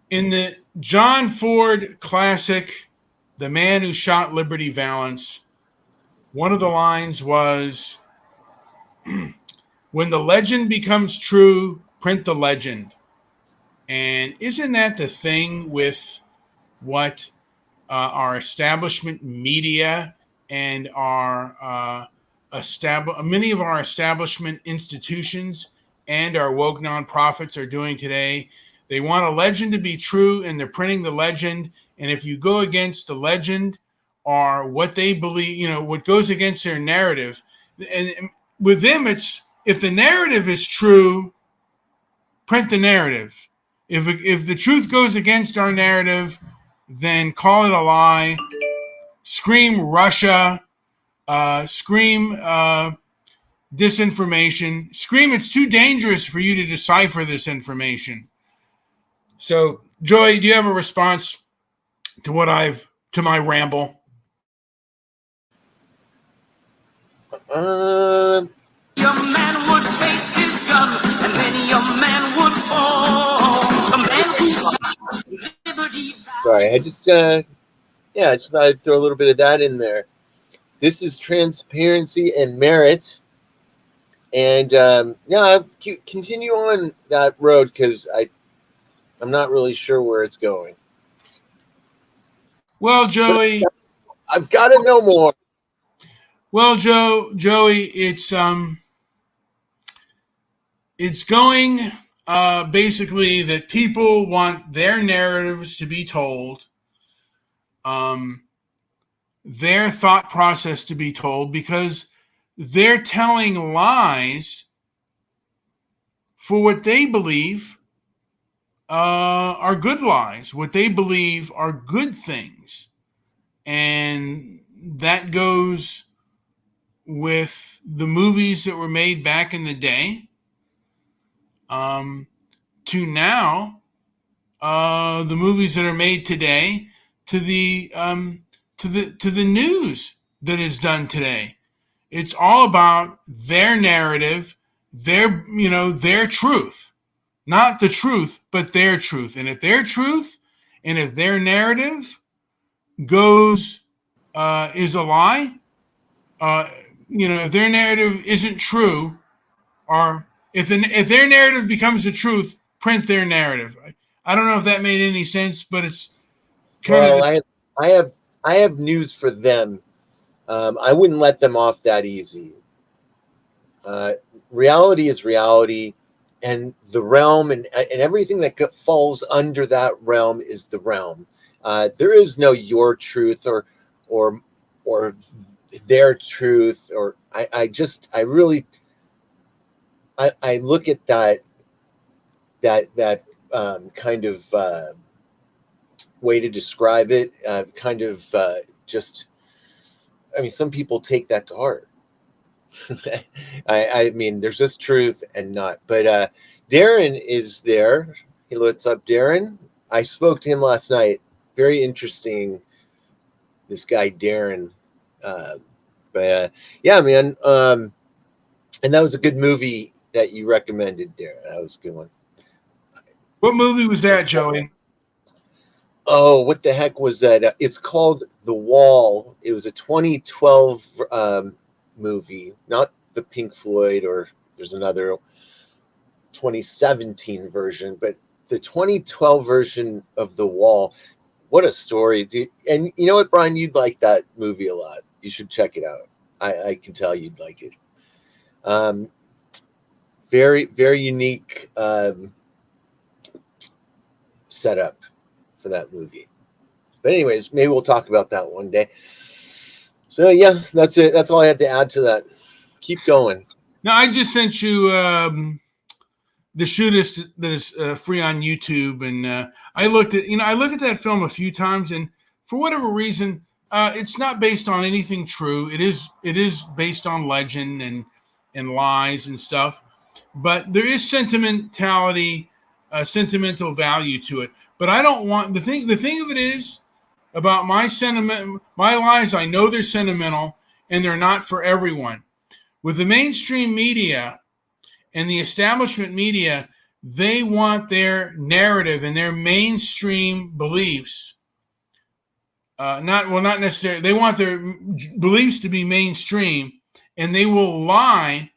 In the John Ford classic, The Man Who Shot Liberty Valance, one of the lines was, when the legend becomes true, print the legend. And isn't that the thing with what our establishment media and our many of our establishment institutions and our woke nonprofits are doing today? They want a legend to be true, and they're printing the legend. And if you go against the legend or what they believe, what goes against their narrative, and with them, it's if the narrative is true, print the narrative. If the truth goes against our narrative, then call it a lie. Scream Russia. Scream disinformation. Scream it's too dangerous for you to decipher this information. So, Joy, do you have a response to my ramble? Your man would face his gun, and then your man would fall. The man who shot liberty. Sorry, I just thought I'd throw a little bit of that in there. This is transparency and merit, and continue on that road because I'm not really sure where it's going. Well, Joey, I've got to know more. Well, Joey, it's going basically that people want their narratives to be told, their thought process to be told, because they're telling lies for what they believe are good lies, what they believe are good things. And that goes with the movies that were made back in the day to now, the movies that are made today, to the news that is done today. It's all about their narrative, their truth, not the truth, but their truth. And if their truth and if their narrative is a lie, if their narrative isn't true, or if their narrative becomes the truth, print their narrative. I don't know if that made any sense, but it's I have news for them. I wouldn't let them off that easy. Reality is reality, and the realm and everything that falls under that realm is the realm. There is no your truth or their truth, or I look at that kind of way to describe it, some people take that to heart. I mean, there's just truth and not. But Darren is there. Hey, what's up, Darren? I spoke to him last night. Very interesting, this guy, Darren. Yeah, man. And that was a good movie that you recommended, Darren. That was a good one. What movie was that, Joey? Oh, what the heck was that? It's called The Wall. It was a 2012 movie, not the Pink Floyd, or there's another 2017 version, but the 2012 version of The Wall. What a story, dude. And you know what, Brian? You'd like that movie a lot. You should check it out. I can tell you'd like it. Very, very unique setup for that movie. But anyways, maybe we'll talk about that one day. So yeah, that's it. That's all I had to add to that. Keep going. No, I just sent you the shootist that is free on YouTube, and I looked at that film a few times, and for whatever reason, it's not based on anything true. It is based on legend and lies and stuff, but there is sentimental value to it. But I don't want the thing of it is about my lies. I know they're sentimental and they're not for everyone. With the mainstream media and the establishment media, they want their narrative and their mainstream beliefs. Not necessarily. They want their beliefs to be mainstream, and they will lie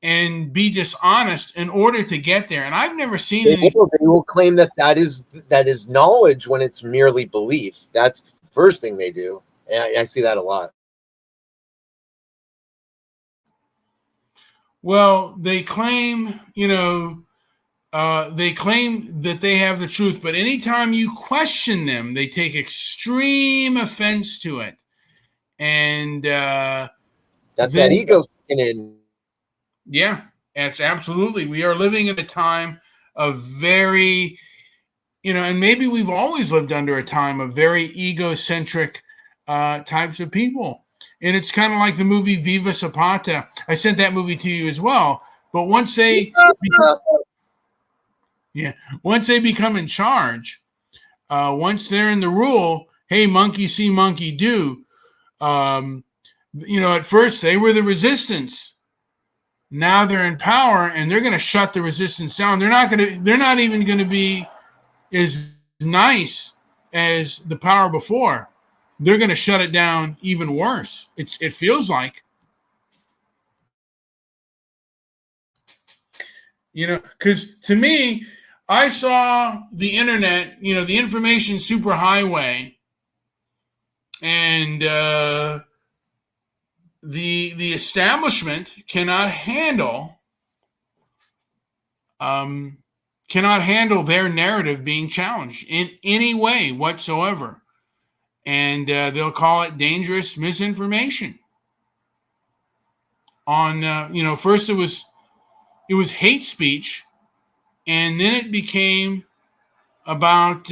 and be dishonest in order to get there. And I've never seen They will claim that is knowledge when it's merely belief. That's the first thing they do, and I see that a lot. Well, they claim, they claim that they have the truth, but anytime you question them, they take extreme offense to it. And that's that ego kicking in. Yeah, it's absolutely. We are living in a time of very, and maybe we've always lived under a time of very egocentric types of people. And it's kind of like the movie Viva Zapata. I sent that movie to you as well. But once they become in charge, once they're in the rule, hey, monkey see, monkey do. At first they were the resistance. Now they're in power, and they're going to shut the resistance down. They're not even going to be as nice as the power before. They're going to shut it down even worse. It feels like, because to me, I saw the internet, the information superhighway, and the establishment cannot handle their narrative being challenged in any way whatsoever. And they'll call it dangerous misinformation. On first it was hate speech, and then it became about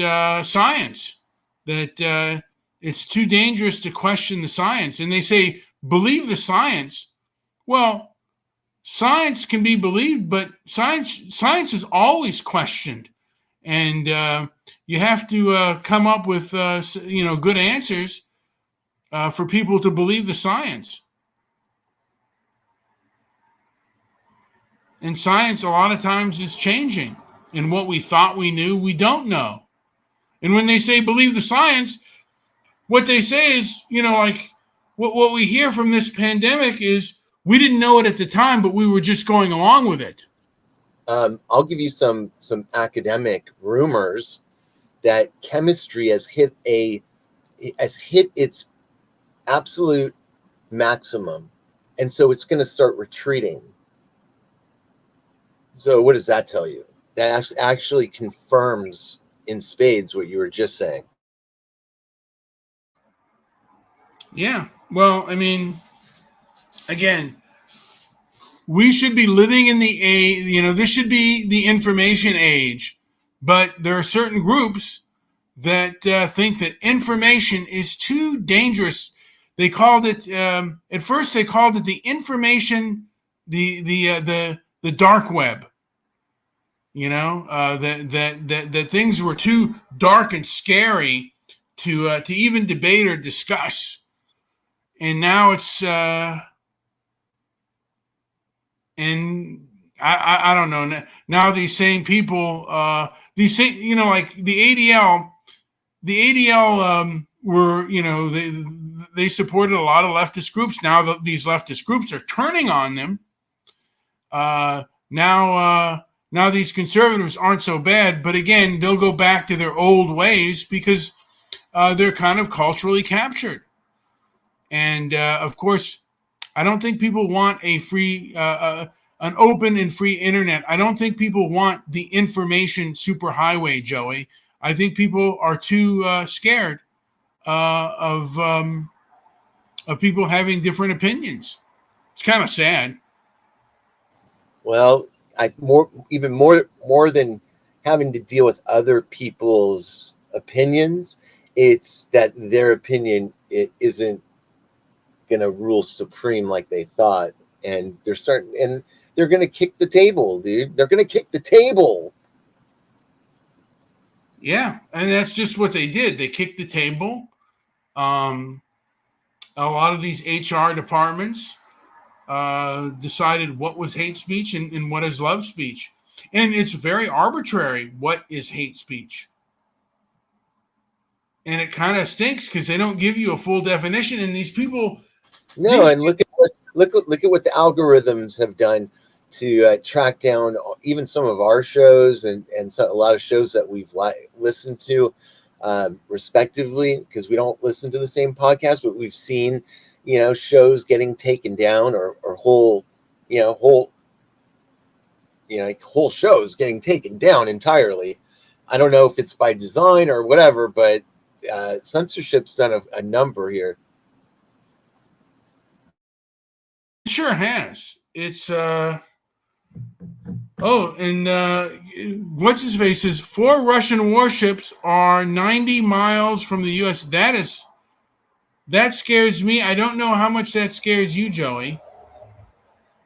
science, that it's too dangerous to question the science. And they say, believe the science. Well, science can be believed, but science is always questioned. And you have to come up with, good answers for people to believe the science. And science, a lot of times, is changing. And what we thought we knew, we don't know. And when they say believe the science, what they say is, like what we hear from this pandemic is we didn't know it at the time, but we were just going along with it. I'll give you some academic rumors that chemistry has hit its absolute maximum, and so it's going to start retreating. So what does that tell you? That actually confirms in spades what you were just saying. Yeah. Well, I mean, again, we should be living in the age, this should be the information age, but there are certain groups that think that information is too dangerous. They called it, at first they called it the information, the dark web, that things were too dark and scary to even debate or discuss. And now it's, and I don't know. Now these same people, like the ADL, were, they supported a lot of leftist groups. Now these leftist groups are turning on them. Now these conservatives aren't so bad, but again, they'll go back to their old ways because they're kind of culturally captured. And of course, I don't think people want a free, an open and free internet. I don't think people want the information superhighway, Joey. I think people are too scared of people having different opinions. It's kind of sad. Well, even more than having to deal with other people's opinions, it's that their opinion isn't going to rule supreme like they thought, and they're going to kick the table, dude. They're going to kick the table. Yeah, and that's just what they did. They kicked the table. A lot of these HR departments decided what was hate speech and what is love speech. And it's very arbitrary what is hate speech. And it kind of stinks because they don't give you a full definition. And these people, No, and look at what the algorithms have done to track down even some of our shows and a lot of shows that we've listened to, respectively, because we don't listen to the same podcast, but we've seen, shows getting taken down or whole shows getting taken down entirely. I don't know if it's by design or whatever, but censorship's done a number here. It sure has. It's what's his face says 4 Russian warships are 90 miles from the U.S. That scares me. I don't know how much that scares you, Joey.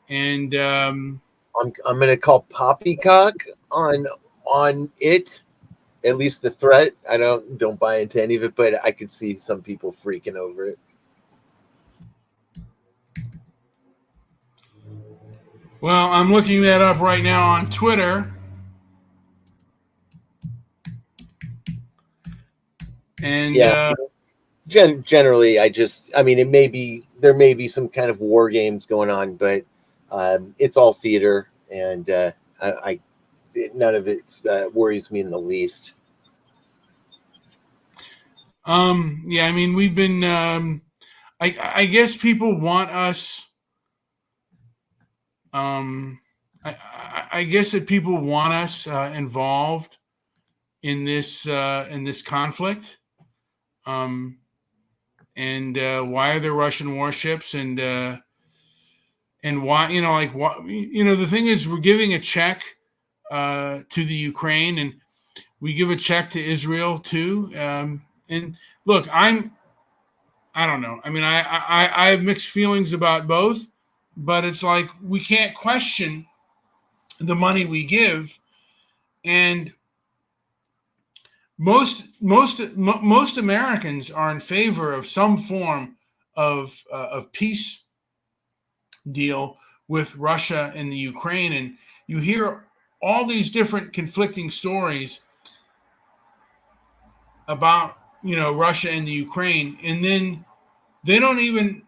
And I'm gonna call poppycock on it. At least the threat. I don't buy into any of it, but I could see some people freaking over it. Well, I'm looking that up right now on Twitter. And generally, there may be some kind of war games going on, but it's all theater, and none of it worries me in the least. We've been. I guess people want us. I guess that people want us involved in this conflict. And why are there Russian warships? And why, the thing is, we're giving a check to the Ukraine, and we give a check to Israel too. And look, I don't know. I mean, I have mixed feelings about both, but it's like we can't question the money we give, and most Americans are in favor of some form of peace deal with Russia and the Ukraine. And you hear all these different conflicting stories about, Russia and the Ukraine. And then they don't even,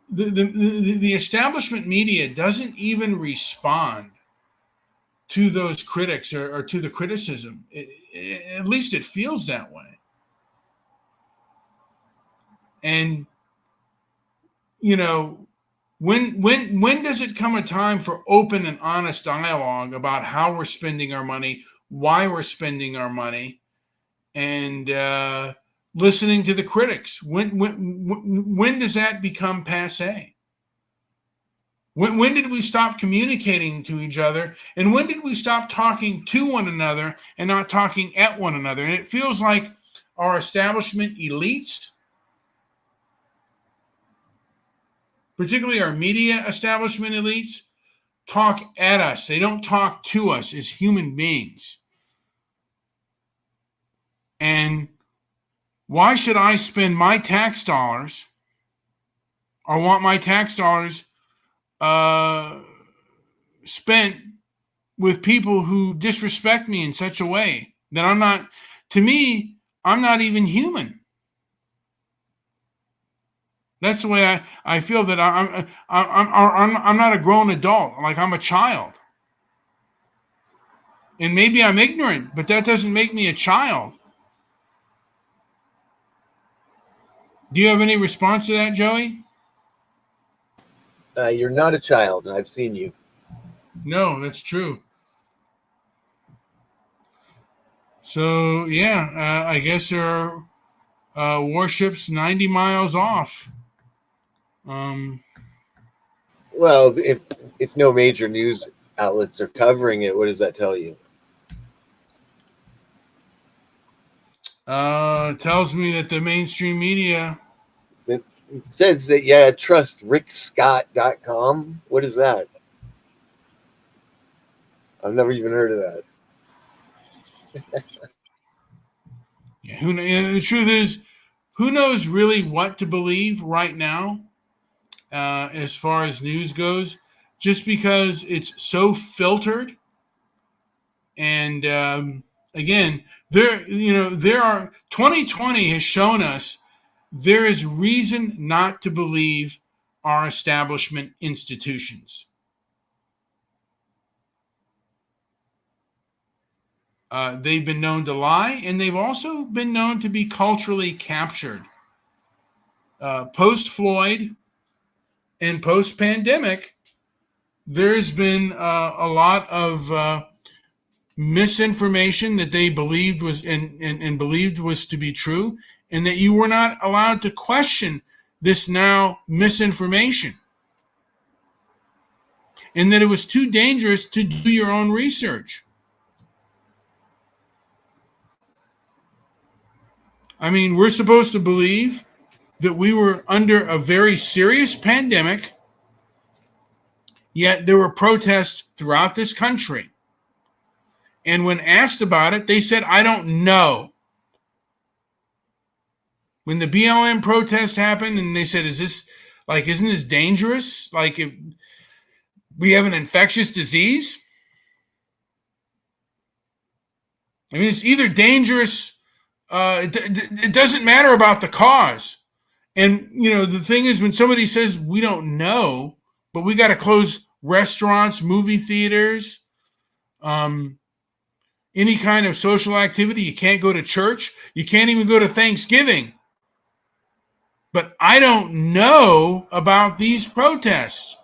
the establishment media doesn't even respond to those critics or to the criticism. At least it feels that way. And, when does it come a time for open and honest dialogue about how we're spending our money, why we're spending our money, and listening to the critics? When does that become passé? When did we stop communicating to each other? And when did we stop talking to one another and not talking at one another? And it feels like our establishment elites, particularly our media establishment elites, talk at us. They don't talk to us as human beings. And why should I spend my tax dollars or want my tax dollars spent with people who disrespect me in such a way that I'm not even human? That's the way I feel, that I'm not a grown adult. Like, I'm a child. And maybe I'm ignorant, but that doesn't make me a child. Do you have any response to that, Joey? You're not a child, and I've seen you. No, that's true. So, yeah, I guess there are warships 90 miles off. Well, if no major news outlets are covering it, what does that tell you? It tells me that the mainstream media... It says that, trust rickscott.com. What is that? I've never even heard of that. Yeah, the truth is, who knows really what to believe right now as far as news goes, just because it's so filtered And again, there are 2020 has shown us there is reason not to believe our establishment institutions. They've been known to lie, and they've also been known to be culturally captured. Post-Floyd and post-pandemic, there's been a lot of misinformation that they believed was and believed was to be true, and that you were not allowed to question this now misinformation, and that it was too dangerous to do your own research. I mean, we're supposed to believe that we were under a very serious pandemic, yet there were protests throughout this country. And when asked about it, they said, I don't know. When the BLM protest happened and they said, isn't this dangerous? Like, if we have an infectious disease? I mean, it's either dangerous. It doesn't matter about the cause. And, the thing is, when somebody says we don't know, but we got to close restaurants, movie theaters, any kind of social activity, you can't go to church, you can't even go to Thanksgiving. But I don't know about these protests.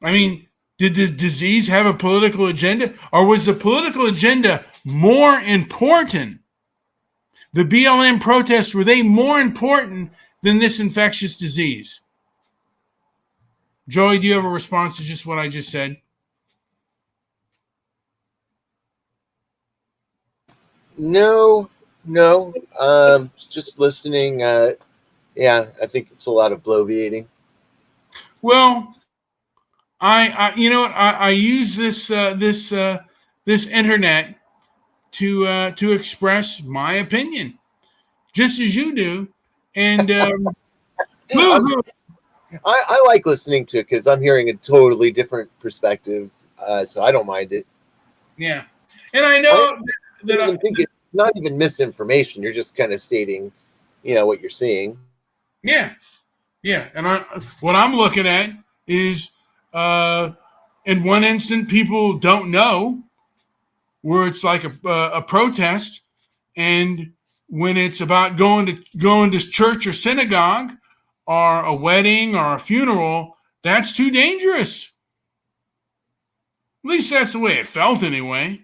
I mean, did the disease have a political agenda? Or was the political agenda more important? The BLM protests, were they more important than this infectious disease? Joey, do you have a response to just what I just said? No. Just listening. Yeah, I think it's a lot of bloviating. Well, I use this internet to express my opinion, just as you do. And I like listening to it because I'm hearing a totally different perspective, so I don't mind it. Yeah, and I know I think it's not even misinformation. You're just kind of stating, what you're seeing. Yeah, and what I'm looking at is, in one instant, people don't know, where it's like a protest, and when it's about going to church or synagogue, or a wedding or a funeral, that's too dangerous. At least that's the way it felt, anyway.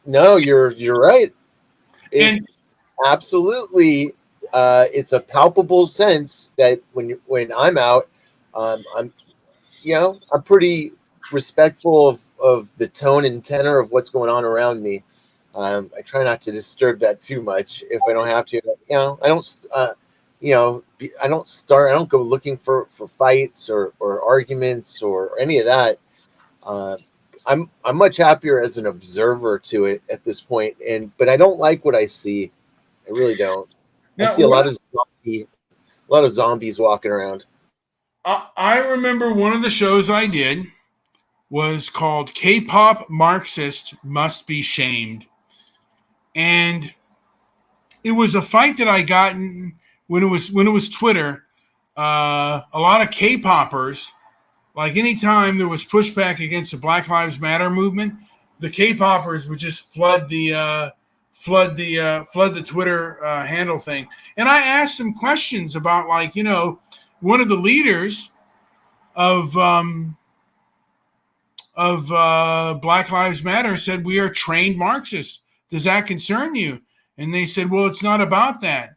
No, you're right. It's absolutely. It's a palpable sense that when I'm out, I'm pretty respectful of the tone and tenor of what's going on around me. I try not to disturb that too much if I don't have to. I don't go looking for fights or arguments or any of that. I'm much happier as an observer to it at this point, but I don't like what I see. I really don't. I see a lot of zombies walking around. I remember one of the shows I did was called K-pop Marxist Must Be Shamed, and it was a fight that I got in when it was Twitter. A lot of K-poppers. Like, anytime there was pushback against the Black Lives Matter movement, the K-poppers would just flood the Twitter handle thing. And I asked them questions about, one of the leaders of Black Lives Matter said, "We are trained Marxists. Does that concern you?" And they said, "Well, it's not about that."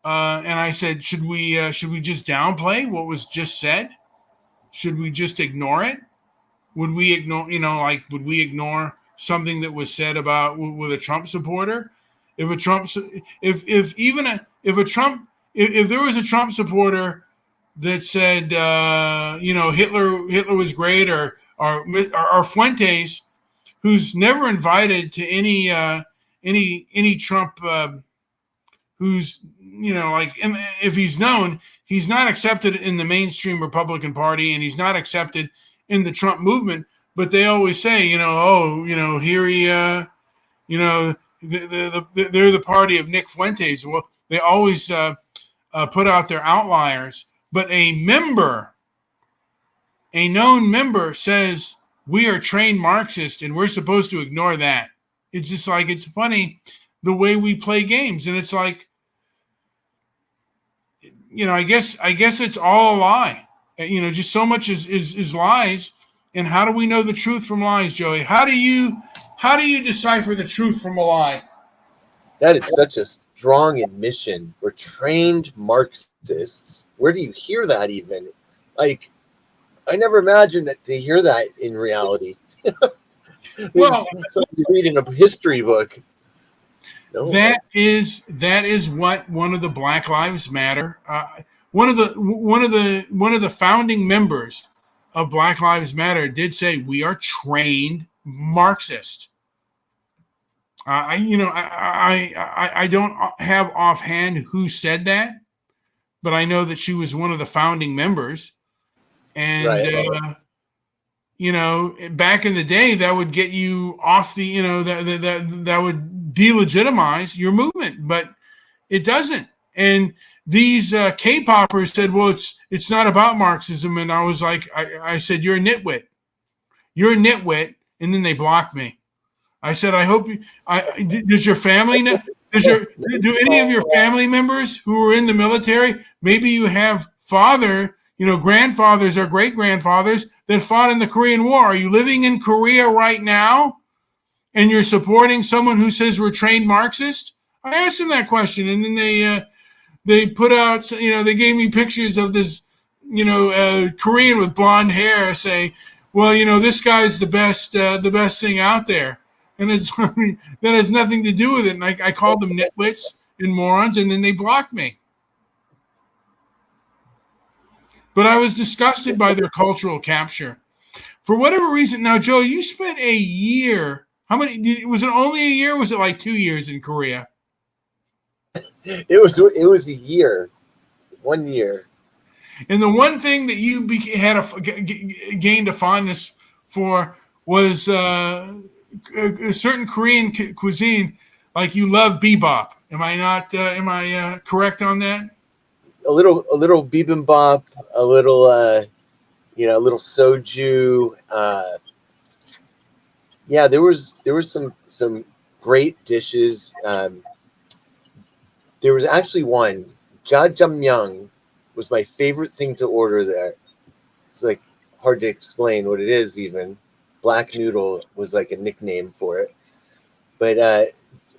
And I said, "Should we just downplay what was just said? Should we just ignore it? Would we ignore, would we ignore something that was said about with a Trump supporter? If there was a Trump supporter that said, Hitler was great, or Fuentes, who's never invited to any Trump, who's, if he's known, he's not accepted in the mainstream Republican Party, and he's not accepted in the Trump movement. but they always say, here he, they're the party of Nick Fuentes. Well, they always put out their outliers, but a known member says we are trained Marxists and we're supposed to ignore that. It's just like, it's funny the way we play games. And it's like, I guess it's all a lie. Just so much is lies. And how do we know the truth from lies, Joey? How do you decipher the truth from a lie? That is such a strong admission. We're trained Marxists. Where do you hear that even? Like, I never imagined that to hear that in reality. Well, something you read in a history book. No. That is what one of the Black Lives Matter, one of the founding members of Black Lives Matter did say, we are trained Marxists. I don't have offhand who said that, but I know that she was one of the founding members. And, right. Back in the day, that would get you off the, that would delegitimize your movement, but it doesn't. And these K-poppers said, well, it's not about Marxism. And I was like, I said, you're a nitwit. You're a nitwit. And then they blocked me. I said, I hope does your family know? Do any of your family members who are in the military, maybe you have grandfathers or great-grandfathers that fought in the Korean War. Are you living in Korea right now and you're supporting someone who says we're trained Marxist? I asked them that question, and then they put out, they gave me pictures of this, Korean with blonde hair saying, well, this guy's the best thing out there. And that has nothing to do with it. And I called them nitwits and morons, and then they blocked me. But I was disgusted by their cultural capture. For whatever reason, now, Joe, you spent a year. How many? Was it only a year? Or was it like 2 years in Korea? It was a year, 1 year. And the one thing that you gained a fondness for was a certain Korean cuisine, like you love bebop. Am I correct on that? A little bibimbap, a little soju. There was some great dishes. There was actually one, jjajangmyeon was my favorite thing to order there. It's like hard to explain what it is even. Black noodle was like a nickname for it. But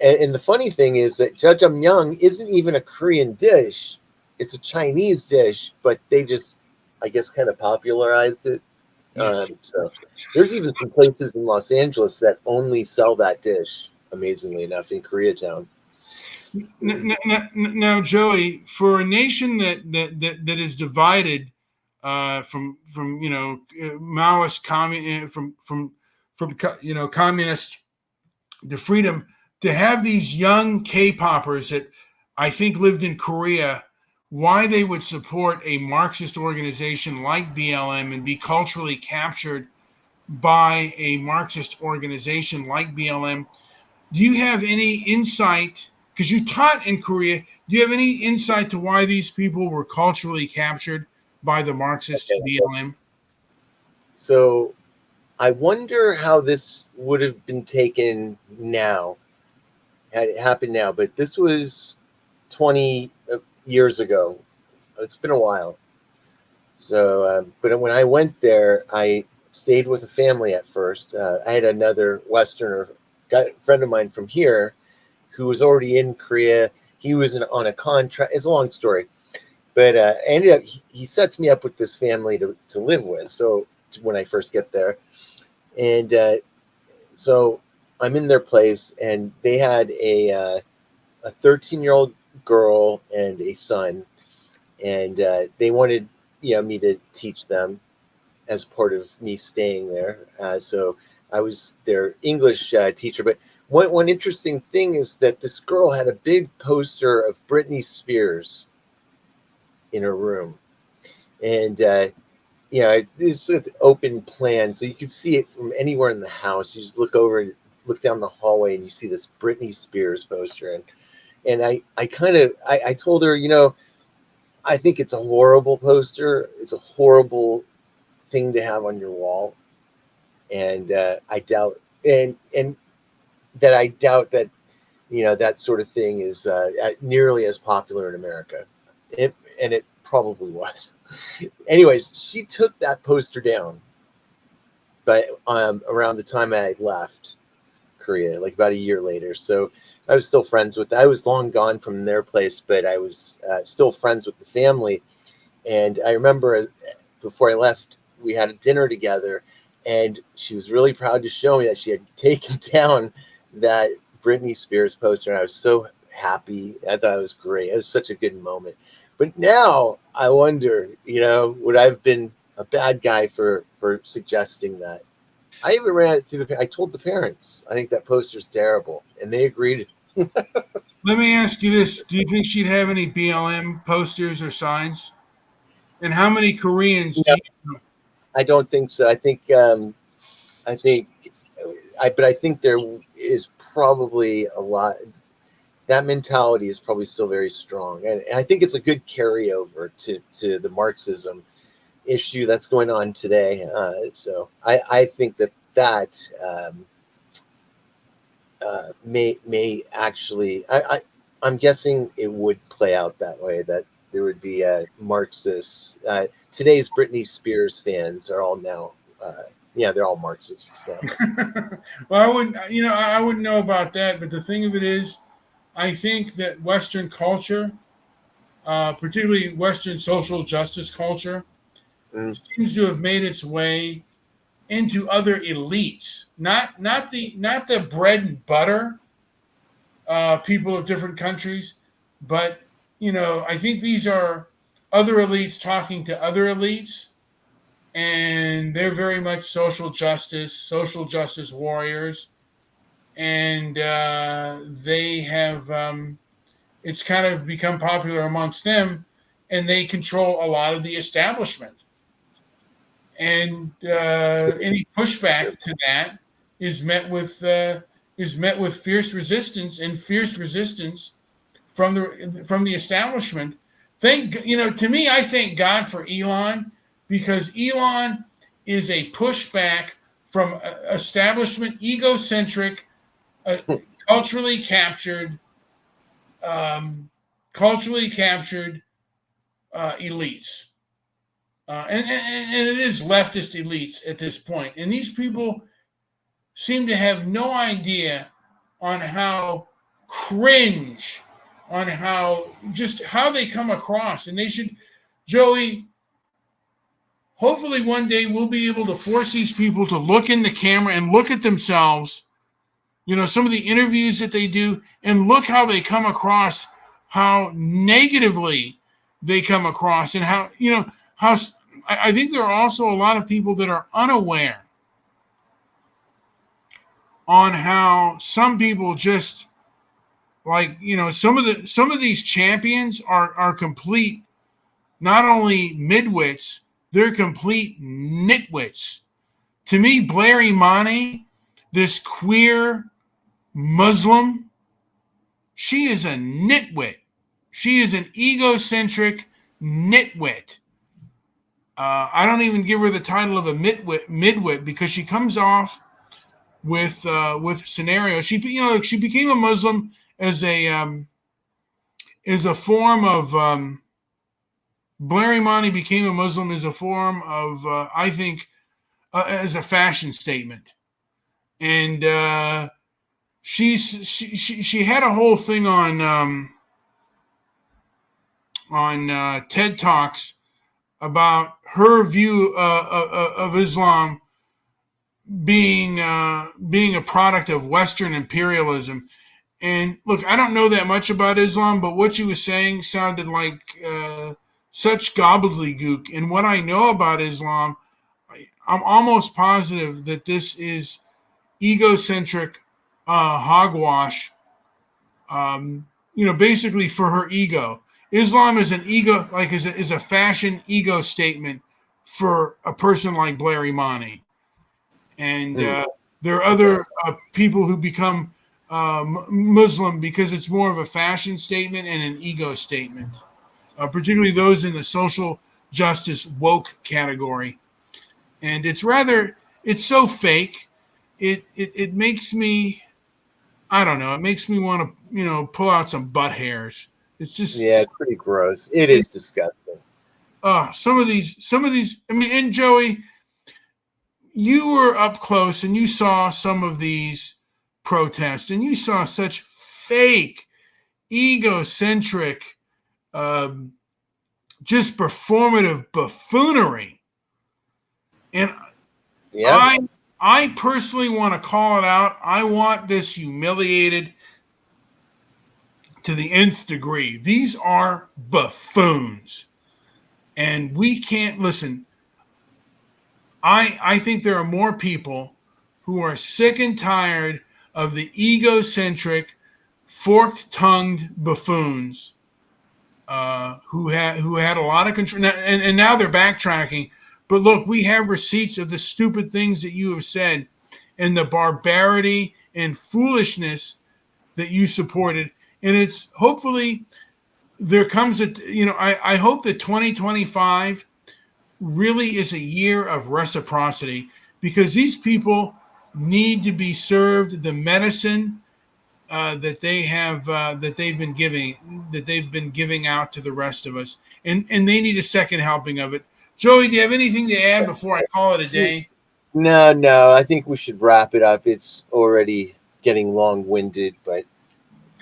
and the funny thing is that jjajangmyeon isn't even a Korean dish. It's a Chinese dish, but they just, I guess, kind of popularized it. So there's even some places in Los Angeles that only sell that dish, amazingly enough, in Koreatown. Now, Joey, for a nation that is divided from Maoist communist to freedom, to have these young K-poppers that I think lived in Korea, why they would support a Marxist organization like BLM and be culturally captured by a Marxist organization like BLM. Do you have any insight? Because you taught in Korea, do you have any insight to why these people were culturally captured by the Marxist BLM? So I wonder how this would have been taken now, had it happened now. But this was 20 years ago. It's been a while. So, but when I went there, I stayed with a family at first. I had another Westerner, friend of mine from here, who was already in Korea. He was on a contract. It's a long story, but ended up he sets me up with this family to live with. So when I first get there, and so I'm in their place, and they had a 13-year-old girl and a son, and they wanted me to teach them as part of me staying there. So I was their English teacher, but. One interesting thing is that this girl had a big poster of Britney Spears in her room. And yeah, it's an open plan, so you can see it from anywhere in the house. You just look over and look down the hallway, and you see this Britney Spears poster. And I told her, I think it's a horrible poster. It's a horrible thing to have on your wall, and I doubt and that I doubt that that sort of thing is nearly as popular in America. It probably was. Anyways, she took that poster down, but around the time I left Korea, like about a year later. So I was still friends with. I was long gone from their place, but I was still friends with the family. And I remember before I left, we had a dinner together, and she was really proud to show me that she had taken down that Britney Spears poster. And I was so happy. I thought it was great. It was such a good moment. But now I wonder, would I have been a bad guy for suggesting that? I even ran it through I told the parents, I think that poster's terrible, and they agreed. Let me ask you this: do you think she'd have any BLM posters or signs? And how many Koreans? No, I don't think so. I think there is probably a lot. That mentality is probably still very strong, and I think it's a good carryover to the Marxism issue that's going on today. So I think that may actually, I'm guessing it would play out that way, that there would be Marxists. Today's Britney Spears fans are all now, they're all Marxists now. Well, I wouldn't know about that, but the thing of it is, I think that Western culture, particularly Western social justice culture, seems to have made its way into other elites, not the bread and butter people of different countries, but I think these are other elites talking to other elites, and they're very much social justice warriors, and they have it's kind of become popular amongst them, and they control a lot of the establishment. And any pushback to that is met with fierce resistance from the establishment. To me, I thank God for Elon, because Elon is a pushback from establishment, egocentric, culturally captured elites. And it is leftist elites at this point. And these people seem to have no idea on how cringe, on how they come across. And they should, Joey, hopefully one day we'll be able to force these people to look in the camera and look at themselves, some of the interviews that they do, and look how they come across, how negatively they come across, and how I think there are also a lot of people that are unaware on how some people just some of these champions are complete, not only midwits, they're complete nitwits. To me, Blair Imani, this queer Muslim, she is a nitwit. She is an egocentric nitwit. I don't even give her the title of a midwit, because she comes off with scenarios. She became a Muslim as a form of Blair Imani became a Muslim as a form of I think as a fashion statement, and she had a whole thing on TED Talks about her view of Islam being a product of Western imperialism. And look, I don't know that much about Islam, but what she was saying sounded like such gobbledygook. And what I know about Islam, I'm almost positive that this is egocentric hogwash, basically for her ego. Islam is an ego, is a fashion ego statement for a person like Blair Imani. And there are other people who become Muslim because it's more of a fashion statement and an ego statement, particularly those in the social justice woke category. And it's so fake. It makes me, I don't know, it makes me want to, pull out some butt hairs. It's just, yeah, it's pretty gross. It is disgusting. Some of these, I mean, and Joey, you were up close and you saw some of these protests and you saw such fake, egocentric, just performative buffoonery. And Yeah. I personally want to call it out. I want this humiliated to the nth degree. These are buffoons. And we can't listen. I think there are more people who are sick and tired of the egocentric, forked-tongued buffoons who had a lot of control, and now they're backtracking. But look, we have receipts of the stupid things that you have said and the barbarity and foolishness that you supported. And it's hopefully there comes I hope that 2025 really is a year of reciprocity, because these people need to be served the medicine that they've been giving out to the rest of us, and they need a second helping of it. Joey, do you have anything to add before I call it a day? No, I think we should wrap it up. It's already getting long-winded, but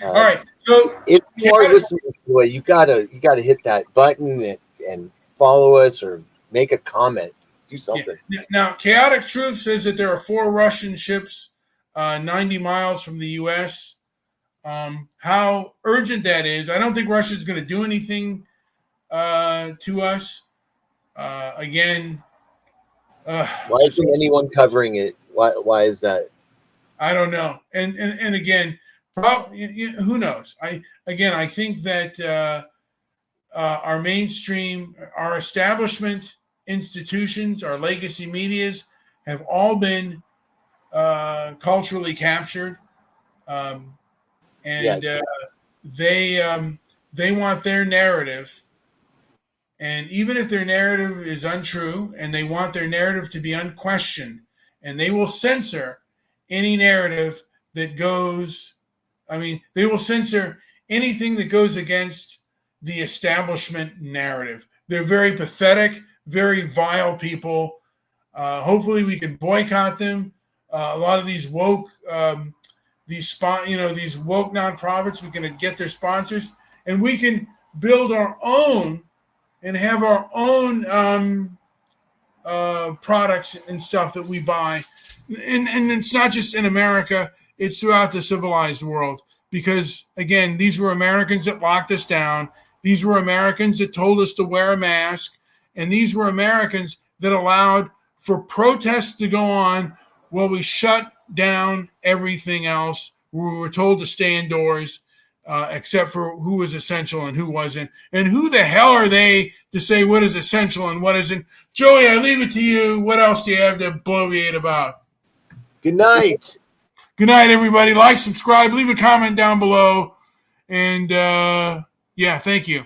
all right. So if you are listening to it, you gotta hit that button and follow us or make a comment. Do something. Yeah. Now, Chaotic Truth says that there are 4 Russian ships 90 miles from the U.S. How urgent that is. I don't think Russia is going to do anything to us. Again, why isn't anyone covering it? Why is that? I don't know. And again, who knows? I think that our mainstream, our establishment institutions, our legacy medias have all been culturally captured, and Yes. they want their narrative. And even if their narrative is untrue, and they want their narrative to be unquestioned, and they will censor any narrative that goes, they will censor anything that goes against the establishment narrative. They're very pathetic, very vile people. Hopefully we can boycott them. A lot of these woke, these woke nonprofits, we can get their sponsors, and we can build our own and have our own products and stuff that we buy. And it's not just in America, it's throughout the civilized world. Because, again, these were Americans that locked us down. These were Americans that told us to wear a mask. And these were Americans that allowed for protests to go on while we shut down everything else. We were told to stay indoors, except for who was essential and who wasn't. And who the hell are they to say what is essential and what isn't? Joey, I leave it to you. What else do you have to bloviate about? Good night. Good night, everybody. Like, subscribe, leave a comment down below. And, thank you.